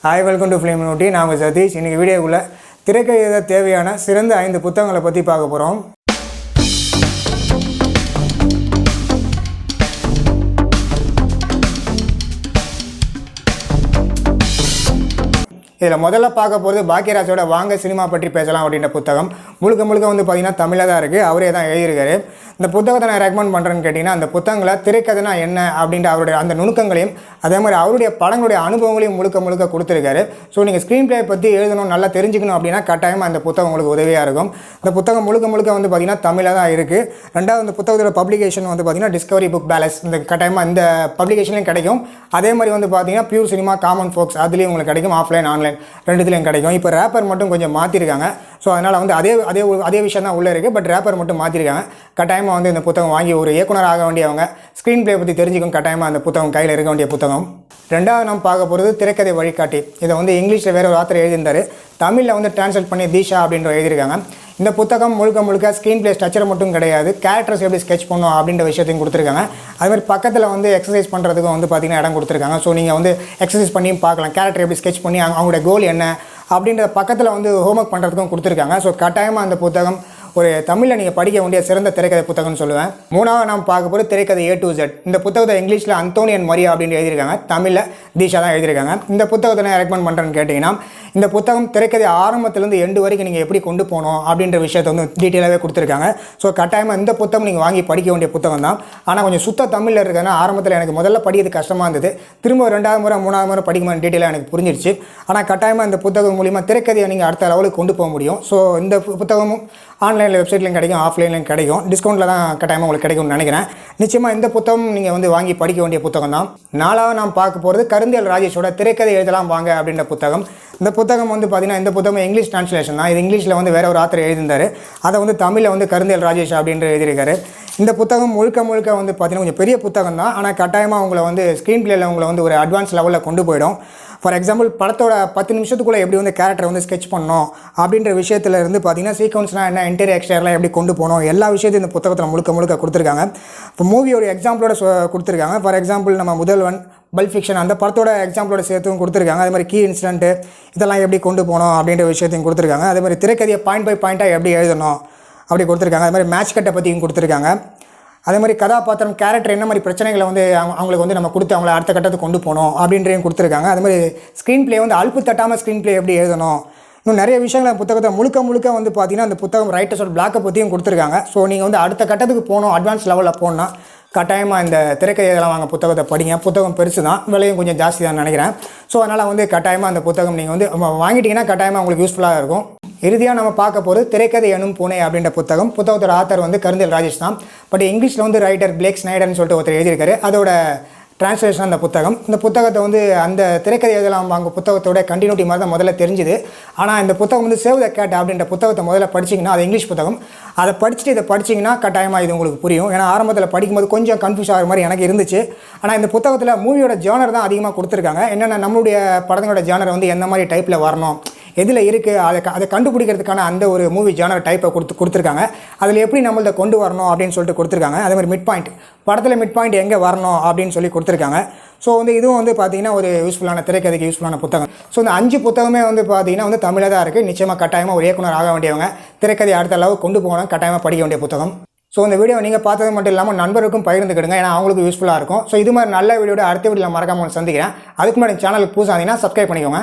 Hi, welcome to FilmMaking. நான் உங்கள் சதீஷ். இன்றைக்கி வீடியோக்குள்ளே திரைக்கதை எழுத தேவையான சிறந்த 5 புத்தகங்களை பற்றி பார்க்க போகிறோம். இதில் முதல்ல பார்க்க போகிறது பாக்கியராஜோட வாங்க சினிமா பற்றி பேசலாம் அப்படின்ற புத்தகம். முழுக்க வந்து பார்த்திங்கன்னா தமிழில் தான் இருக்குது. அவரே தான் எழுதியிருக்காரு. இந்த புத்தகத்தை நான் ரெக்கமெண்ட் பண்ணுறேன்னு கேட்டிங்கன்னா, அந்த புத்தகங்களை திரைக்கதைனா என்ன அப்படின்ற அவருடைய அந்த நுணுக்கங்களையும் அதே மாதிரி அவருடைய படங்களுடைய அனுபவங்களையும் முழுக்க கொடுத்துருக்காரு. ஸோ நீங்கள் ஸ்க்ரீன் ப்ளே பற்றி எழுதணும், நல்லா தெரிஞ்சுக்கணும் அப்படின்னா கட்டாயமாக அந்த புத்தகம் உங்களுக்கு உதவியாக இருக்கும். இந்த புத்தகம் முழுக்க வந்து பார்த்திங்கன்னா தமிழில் தான் இருக்குது. ரெண்டாவது இந்த புத்தகத்தோட பப்ளிகேஷன் வந்து பார்த்திங்கன்னா டிஸ்கவரி புக் பேலன்ஸ், இந்த கட்டாயமாக இந்த பப்ளிகேஷன்லையும் கிடைக்கும். அதே மாதிரி வந்து பார்த்திங்கன்னா பியூர் சினிமா, காமன் ஃபோக்ஸ் அதுலேயும் உங்களுக்கு கிடைக்கும். ஆஃப்லைன், ஆன்லைன் ரெண்டுத்துலையும் கிடைக்கும். இப்போ ரேப்பர் மட்டும் கொஞ்சம் மாற்றிருக்காங்க. ஸோ அதனால் வந்து அதே விஷயம் தான் உள்ளே இருக்குது. பட் ரேப்பர் மட்டும் மாற்றிருக்காங்க. கட்டாயமாக வந்து இந்த புத்தகம் வாங்கி ஒரு இயக்குனர் ஆக வேண்டியவங்க ஸ்க்ரீன் ப்ளே பற்றி தெரிஞ்சுக்கும். கட்டாயமாக அந்த புத்தகம் கையில் இருக்க வேண்டிய புத்தகம். ரெண்டாவது நம்ம பார்க்க போகிறது திரைக்கதை வழிகாட்டி. இதை வந்து இங்கிலீஷில் வேறு ஒரு ஆத்தர் எழுதியிருந்தார். தமிழில் வந்து டிரான்ஸ்லேட் பண்ணி தீஷா அப்படின்ற எழுதியிருக்காங்க. இந்த புத்தகம் முழுக்க ஸ்க்ரீன் ப்ளே ஸ்ட்ரக்சர் மட்டும் கிடையாது, கேரக்டர்ஸ் எப்படி ஸ்கெச் பண்ணணும் அப்படின்ற விஷயத்தையும் கொடுத்துருக்காங்க. அதுமாதிரி பக்கத்தில் வந்து எக்ஸசைஸ் பண்ணுறதுக்கும் வந்து பார்த்திங்கன்னா இடம் கொடுத்துருக்காங்க. ஸோ நீங்கள் வந்து எக்ஸசைஸ் பண்ணியும் பார்க்கலாம், கேரக்டர் எப்படி ஸ்கெச் பண்ணி அவங்களோட கோல் என்ன அப்படின்ற பக்கத்தில் வந்து ஹோம்ஒர்க் பண்ணுறதுக்கும் கொடுத்துருக்காங்க. ஸோ கட்டாயமாக அந்த புத்தகம் ஒரு தமிழில் நீங்கள் படிக்க வேண்டிய சிறந்த திரைக்கதை புத்தகம்னு சொல்லுவேன். மூணாவது நாம் பார்க்க போகிற திரைக்கதை A to Z. இந்த புத்தகத்தை இங்கிலீஷில் அந்தோனியன் மரியா அப்படின்னு எழுதியிருக்காங்க. தமிழில் தீஷா தான் எழுதியிருக்காங்க. இந்த புத்தகத்தை நான் ரெக்கமெண்ட் பண்ணுறேன்னு கேட்டிங்கன்னா, இந்த புத்தகம் திரைக்கதை ஆரம்பத்துலேருந்து எண்டு வரைக்கும் நீங்கள் எப்படி கொண்டு போகணும் அப்படின்ற விஷயத்தை வந்து டீட்டெயிலாகவே கொடுத்துருக்காங்க. ஸோ கட்டாயமாக இந்த புத்தகம் நீங்கள் வாங்கி படிக்க வேண்டிய புத்தகம் தான். ஆனால் கொஞ்சம் சுத்த தமிழில் இருக்குன்னா ஆரம்பத்தில் எனக்கு முதல்ல படிக்கிறது கஷ்டமாக இருந்தது. திரும்ப 2வது முறை 3வது முறை படிக்கும்போது டீட்டெயிலாக எனக்கு புரிஞ்சிருச்சு. ஆனால் கட்டாயமாக இந்த புத்தகம் மூலிமா திரைக்கதையை நீங்கள் அடுத்த லெவலுக்கு கொண்டு போக முடியும். ஸோ இந்த புத்தகமும் ஆன்லைனில் வெப்சைட்லையும் கிடைக்கும், ஆஃப்லைன்லையும் கிடைக்கும். டிஸ்கவுண்ட்டில் தான் கட்டாயமாக உங்களுக்கு கிடைக்கும்னு நினைக்கிறேன். நிச்சயமாக இந்த புத்தகம் நீங்கள் வந்து வாங்கி படிக்க வேண்டிய புத்தகம் தான். 4வது நாம் பார்க்க போகிறது கருந்தியல் ராஜேஷோட திரைக்கதை எழுதலாம் வாங்க அப்படின்ற புத்தகம். இந்த புத்தகம் வந்து பார்த்திங்கன்னா இந்த புத்தகம் இங்கிலீஷ் டிரான்ஸ்லேஷன் தான். இது இங்கிலீஷில் வந்து வேறு ஒரு ஆத்தர் எழுதியிருந்தார். அதை வந்து தமிழில் வந்து கருந்தியல் ராஜேஷ் அப்படின்ற எழுதியிருக்காரு. இந்த புத்தகம் முழுக்க வந்து பார்த்திங்கன்னா கொஞ்சம் பெரிய புத்தகம் தான். ஆனால் கட்டாயமாக உங்களை வந்து ஸ்க்ரீன் ப்ளேயில் உங்களை வந்து ஒரு அட்வான்ஸ் லெவலில் கொண்டு போயிடும். ஃபார் எக்ஸாம்பிள், படத்தோட 10 நிமிஷத்துக்குள்ளே எப்படி வந்து கேரக்டரை வந்து ஸ்கெச் பண்ணணும் அப்படின்ற விஷயத்தில் இருந்து பார்த்திங்கன்னா சீக்வன்ஸ்னால் என்ன, இன்டீரியர் எக்ஸ்டீரியர்லாம் எப்படி கொண்டு போகணும், எல்லா விஷயத்தையும் இந்த புத்தகத்தில் முழுக்க கொடுத்துருக்காங்க. இப்போ மூவியோட எக்ஸாம்பிளோட கொடுத்துருக்காங்க. ஃபார் எக்ஸாம்பிள் நம்ம முதல்வன், பல்ப் ஃபிக்ஷன் அந்த படத்தோட எக்ஸாம்பிளோட சேர்த்தும் கொடுத்துருக்காங்க. அதே மாதிரி கீ இன்சிடென்ட்டு இதெல்லாம் எப்படி கொண்டு போகணும் அப்படின்ற விஷயத்தையும் கொடுத்துருக்காங்க. அதே மாதிரி திரைக்கதையை பாயிண்ட் பை பாயிண்ட்டாக எப்படி எழுதணும் அப்படி கொடுத்துருக்காங்க. அதே மாதிரி மேட்ச் கட்டை பற்றியும் கொடுத்துருக்காங்க. அதே மாதிரி கதாபாத்திரம், கேரக்டர் என்ன மாதிரி பிரச்சனைகளை வந்து அவங்களுக்கு வந்து நம்ம கொடுத்து அவங்கள அடுத்த கட்டத்துக்கு கொண்டு போகணும் அப்படின்றையும் கொடுத்துருக்காங்க. அதே மாதிரி ஸ்க்ரீன் ப்ளே வந்து அலுப்பு தட்டாமல் ஸ்க்ரீன் ப்ளே எப்படி எழுதணும், இன்னும் நிறைய விஷயங்களை புத்தகத்தை முழுக்க வந்து பார்த்திங்கன்னா அந்த புத்தகம் ரைட்டர்ஸோட பிளாக்கை பற்றியும் கொடுத்துருக்காங்க. ஸோ நீங்கள் வந்து அடுத்த கட்டத்துக்கு போகணும், அட்வான்ஸ் லெவலில் போகணுன்னா கட்டாயமாக இந்த திரைக்கதை இதெல்லாம் வாங்க புத்தகத்தை படிங்க. புத்தகம் பெருசு தான், விலையும் கொஞ்சம் ஜாஸ்தி தான் நினைக்கிறேன். ஸோ அதனால் வந்து கட்டாயமாக அந்த புத்தகம் நீங்கள் வந்து வாங்கிட்டீங்கன்னா கட்டாயமாக உங்களுக்கு யூஸ்ஃபுல்லாக இருக்கும். இறுதியாக நம்ம பார்க்க போகிறது திரைக்கதை எனும் பூனை அப்படின்ற புத்தகம். புத்தகத்தோட ஆத்தர் வந்து கருந்தியல் ராஜேஷ் தான். பட் இங்கிலீஷில் வந்து ரைட்டர் பிளேக் ஸ்னைடர்னு சொல்லிட்டு ஒருத்தர் எழுதியிருக்காரு. அதோட டிரான்ஸ்லேஷன் அந்த புத்தகம். இந்த புத்தகத்தை வந்து அந்த திரைக்கதை எழுதலாம் வாங்க புத்தகத்தோட கண்டினியூட்டி மாதிரி தான் முதல்ல தெரிஞ்சுது. ஆனால் இந்த புத்தகம் வந்து சேவ் த கேட் அப்படின்ற புத்தகத்தை முதல்ல படிச்சிங்கன்னா, அது இங்கிலீஷ் புத்தகம், அதை படிச்சுட்டு இதை படிச்சிங்கன்னா கட்டாயமாக இது உங்களுக்கு புரியும். ஏன்னா ஆரம்பத்தில் படிக்கும்போது கொஞ்சம் கன்ஃபியூஸ் ஆகிற மாதிரி எனக்கு இருந்துச்சு. ஆனால் இந்த புத்தகத்தில் மூவியோட ஜானர் தான் அதிகமாக கொடுத்துருக்காங்க. என்னென்ன நம்மளுடைய படங்களோட ஜானர் வந்து எந்த மாதிரி டைப்பில் வரணும், எதில் இருக்குது அதை கண்டுபிடிக்கிறதுக்கான அந்த ஒரு மூவி ஜானர் டைப்பை கொடுத்துருக்காங்க. அதில் எப்படி நம்மள்ட்ட கொண்டு வரணும் அப்படின்னு சொல்லிட்டு கொடுத்துருக்காங்க. அதே மாதிரி மிட் பாயிண்ட், படத்தில் மிட் பாயிண்ட் எங்கே வரணும் அப்படின்னு சொல்லி கொடுத்துருக்காங்க. ஸோ வந்து இதுவும் வந்து பார்த்திங்கன்னா ஒரு யூஸ்ஃபுல்லான திரைக்கதைக்கு யூஸ்ஃபுல்லான புத்தகம். ஸோ இந்த 5 புத்தகமே வந்து பார்த்திங்கன்னா வந்து தமிழில் தான் இருக்குது. நிச்சயமாக கட்டாயமாக ஒரு இயக்குனர் ஆக வேண்டியவங்க திரைக்கதை அடுத்த அளவு கொண்டு போகணும், கட்டாயமாக படிக்க வேண்டிய புத்தகம். ஸோ இந்த வீடியோ நீங்கள் பார்த்தது மட்டும் இல்லாமல் நண்பருக்கும் பகிர்ந்துக்கிடுங்க, ஏன்னா அவங்களுக்கு யூஸ்ஃபுல்லாக இருக்கும். ஸோ இது மாதிரி நல்ல வீடியோட அடுத்த வீடியோவில் மறக்காமல் சந்திக்கிறேன். அதுக்கு முன்னாடி சேனலுக்கு புதுசாக இருந்தீங்கன்னா சப்ஸ்கிரைப் பண்ணிக்கோங்க.